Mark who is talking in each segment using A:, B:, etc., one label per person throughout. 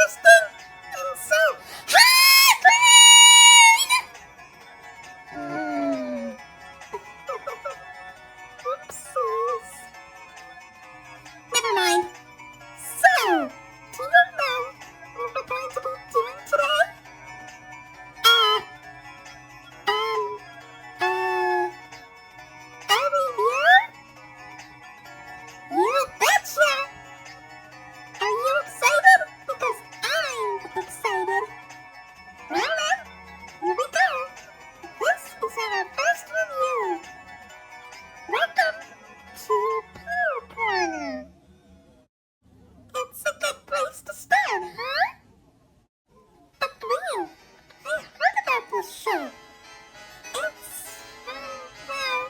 A: disgusting and so clean. Oopsies. Never mind. So, do you know what we're going to be doing today? A review? You betcha! Are you excited? Because I'm excited. Well then, here we go. This is our first review. Welcome to Pooh Corner. It's a good place to start, huh? But Green, I heard about this show. It's, well,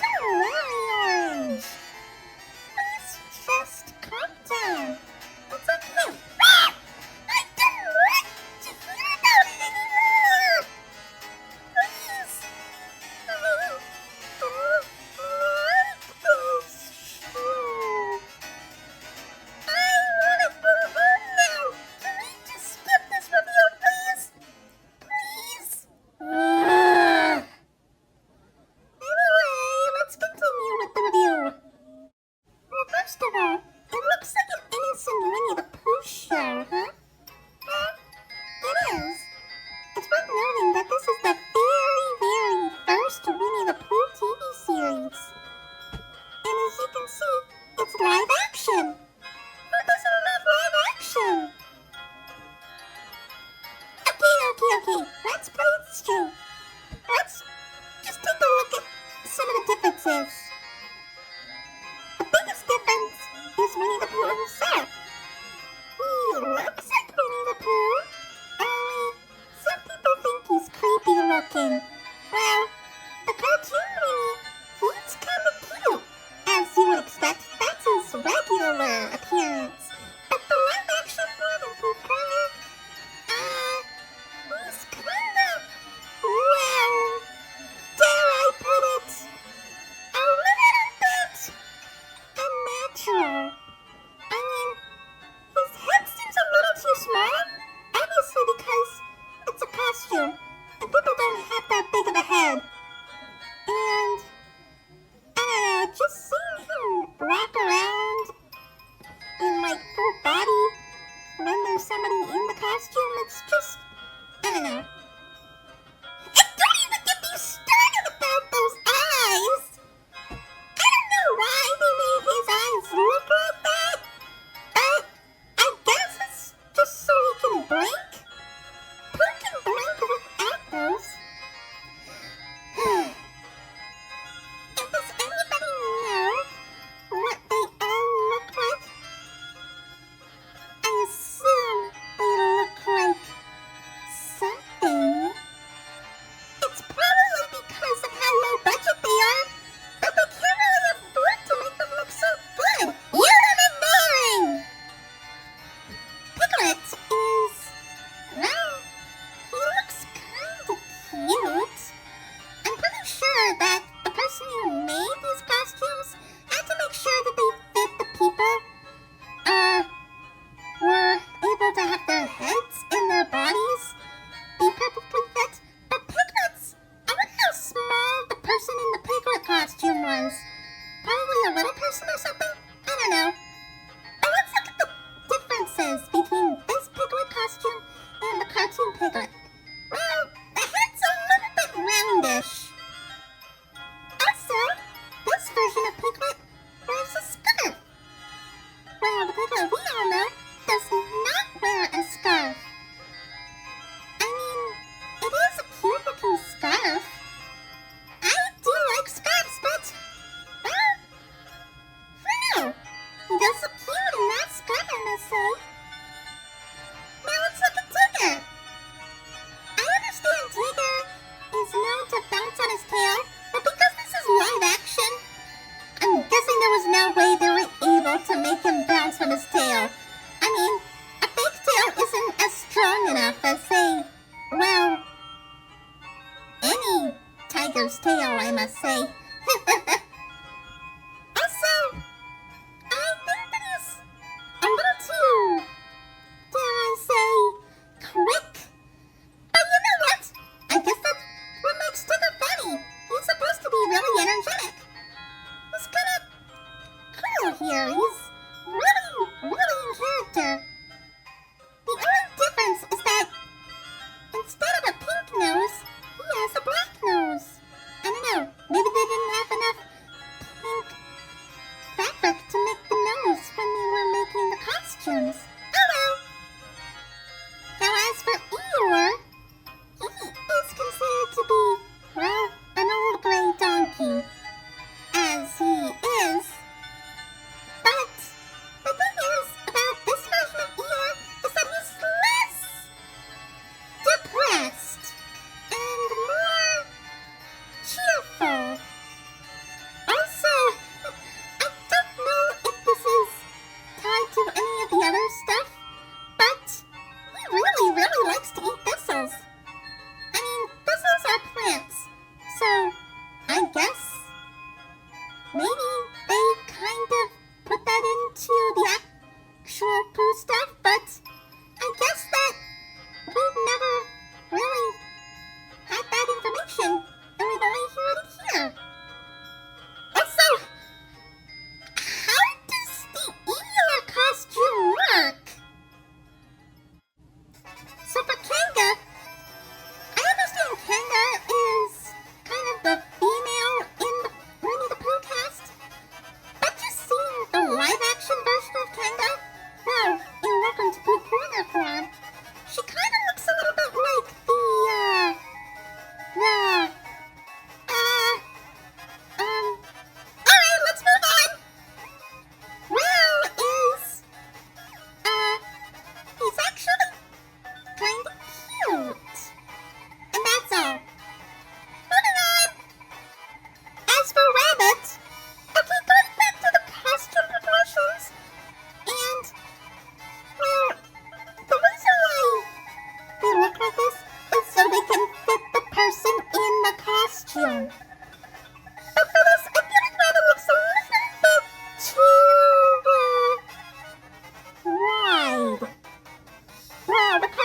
A: really orange. Please just calm down. It's okay. Ah! I don't want to hear about it anymore. Please. I don't like this show. I want to go home now. Can we just skip this review, please? Please. Anyway, let's continue with the review. Well, first of all, it looks like an innocent Winnie the Pooh show, huh? It is. It's worth noting that this is the very, very first Winnie the Pooh TV series. And as you can see, it's live action. Who doesn't love live action? Okay. Let's play this show. Let's just take a look at some of the differences. The biggest difference is Winnie the Pooh himself. He looks like Winnie the Pooh, only some people think he's creepy looking. Well, the cartoon Winnie, he's kind of cute. As you would expect, that's his regular appearance. But the live action one in Pooh Corner, he's kind of, well, dare I put it, a little bit unnatural. I mean, his head seems a little too small, obviously because it's a costume, and people don't have that big of a head. And, I don't know, just seeing him walk around in, like, full body when there's somebody in the costume, it's just, I don't know. And don't even get me started about those eyes! I don't know why they made his eyes look like that, but I guess it's just so he can blink. Who can blink without those? And does anybody know what they all look like? I assume they look like something. It's probably because of how low budget they are, but they can't really afford to make them look so good. You don't know. Piglet is, well, he looks kind of cute. I'm pretty sure that the person who made these costumes had to make sure that they fit the people, were able to have their heads and their bodies be perfectly fit. But piglets, I wonder how small the person in the piglet costume was. Probably a little person or something? I don't know. But let's look at the differences between this piglet costume and the cartoon piglet. Well, the head's a little bit roundish. Also, this version of Piglet wears a scarf. Well, the Piglet we all know does not wear a scarf. I mean, it is a cute looking scarf. I do like scarves, but, well, I don't know. He does look cute in that scarf, I must say. Now let's look at Tigger. I understand Tigger is known to bounce on his tail, but because this is live action, I'm guessing there was no way they were able to make him bounce on his tail. I mean, a fake tail isn't as strong enough as, say, well, any tiger's tail, I must say. Also, I think that he's a little too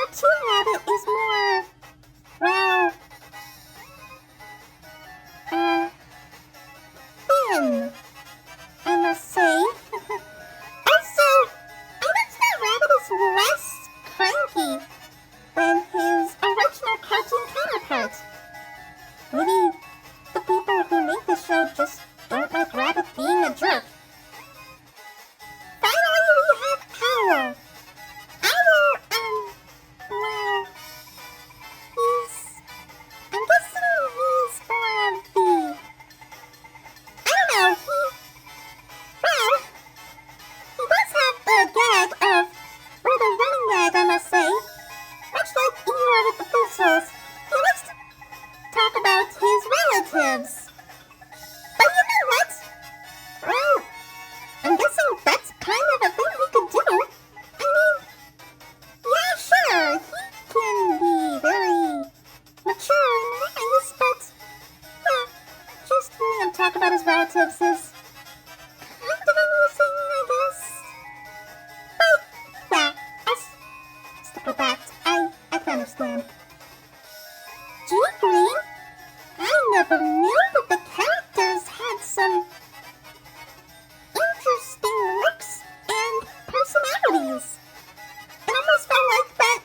A: cartoon rabbit is more, well, thin, I must say. Also, I wish that rabbit is less cranky than his original cartoon counterpart. Maybe the people who make the show just don't like Rabbit being a jerk. Finally, we have Owl. Owl, well, I'm guessing he's more of the, I don't know, he does have the gag of, or the running gag, I must say, much like Eeyore with the thistles. He likes to talk about his relatives. But you know what? Well, I'm guessing that's kind of a thing he could do. I mean, yeah, sure, he can be very mature and nice, but, just hearing him talk about his relatives is kind of amusing, I guess. But, yeah, I'll stick with that. I can understand. Do you agree? I never knew that the characters had some interesting looks and personalities. It almost felt like that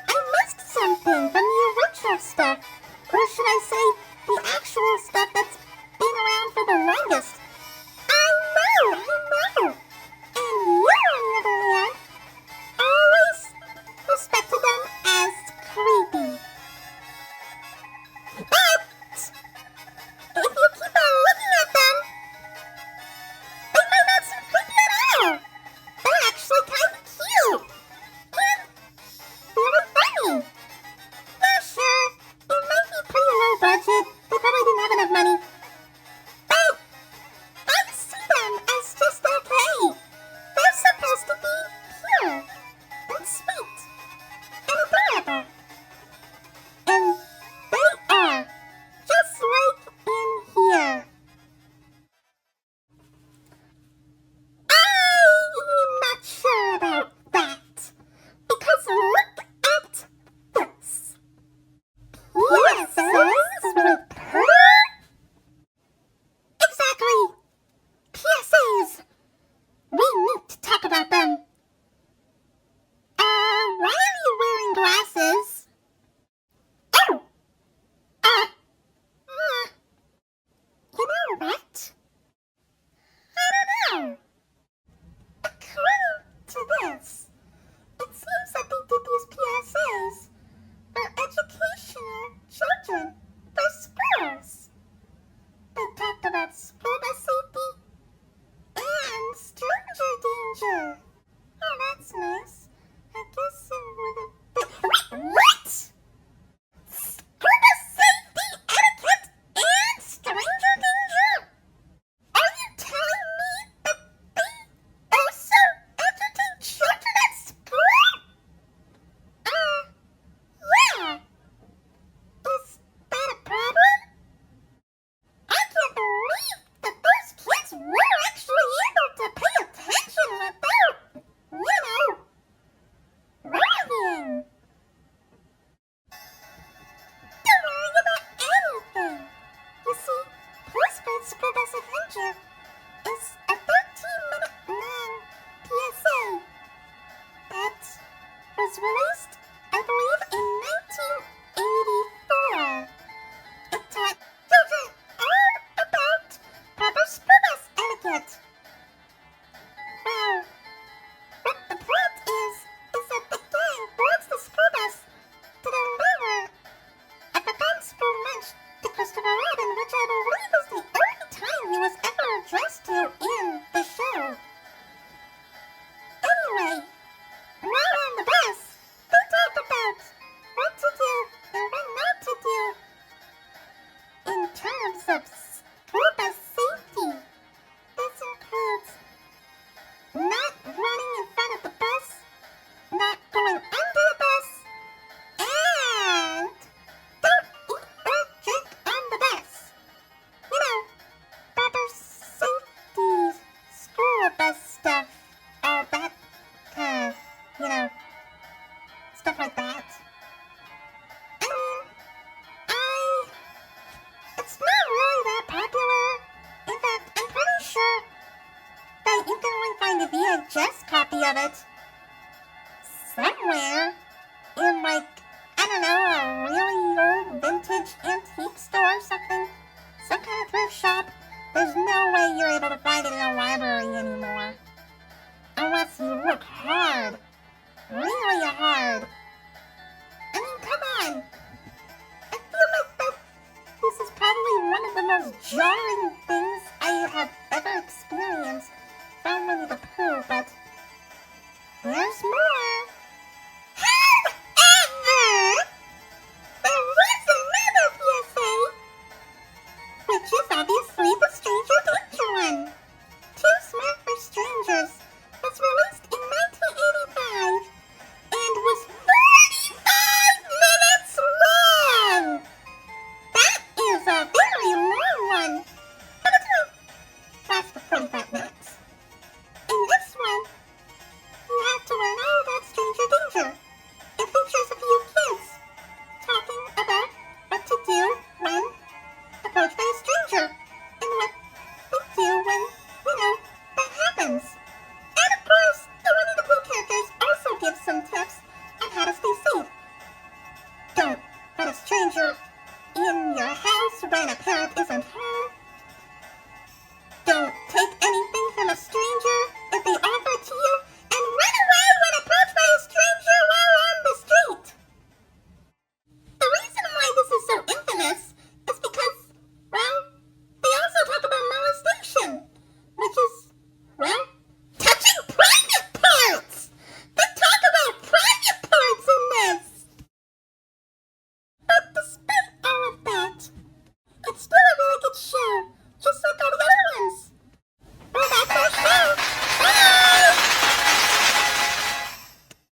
A: I missed something from the original stuff. Or should I say, the actual stuff that's been around for the longest. I know. And you, on the other hand, always respected them as creepy. But if you keep on looking at them, they might not seem creepy at all. They're actually kind of cute. And really funny. Yeah, sure, it might be pretty low budget. They probably didn't have enough money. But I see them as just okay. They're supposed to be pure and sweet and adorable. And they are, just like in here. I'm not sure about that, because look at this. PSAs with Pooh? Exactly! PSAs! We need to talk about them. Why are you wearing glasses? Oh! You know what? I don't know. According to this, it seems that they did these PSAs for educational children for schools. They talked about school bus safety and stranger danger. Oh, that's nice. I guess it would have been... What? Scuba safety, etiquette, and stranger danger? Are you telling me that they also entertain children at school? Yeah. Is that a problem? I can't believe that those kids were actually able to pay attention without, worrying. Don't worry about anything. You see, Pooh's Great School Bus Adventure is a 13-minute long PSA that was released, I believe, in 1984. It taught children all about proper school bus etiquette. Well, what the point is that the gang boards the school bus to deliver a prepared school lunch to Christopher Robin, which I believe is the only time he was ever addressed to in the show. Anyway, while on the bus, they talked about what to do and what not to do in terms of school bus safety. This includes not running in front of the bus, not going under the bus, and don't eat or drink on the bus. You know, proper safety, school bus stuff, all that kind of, stuff like that. of it somewhere in, like, I don't know, a really old vintage antique store or something. Some kind of thrift shop. There's no way you're able to find it in a library anymore. Unless you look hard. Really hard. I mean, come on. I feel like that this is probably one of the most jarring things I have ever experienced from Winnie the Pooh, but there's more. However, there was another PSA, which is obviously the Stranger Danger one. Too Smart for Strangers was released in 1985 and was 45 minutes long. That is a very long one. But it's not last for 45 minutes. In this one, you have to learn all about Stranger Danger. It features a few kids talking about what to do when approached by a stranger and what they do when, that happens. And of course, the Winnie the Pooh characters also give some tips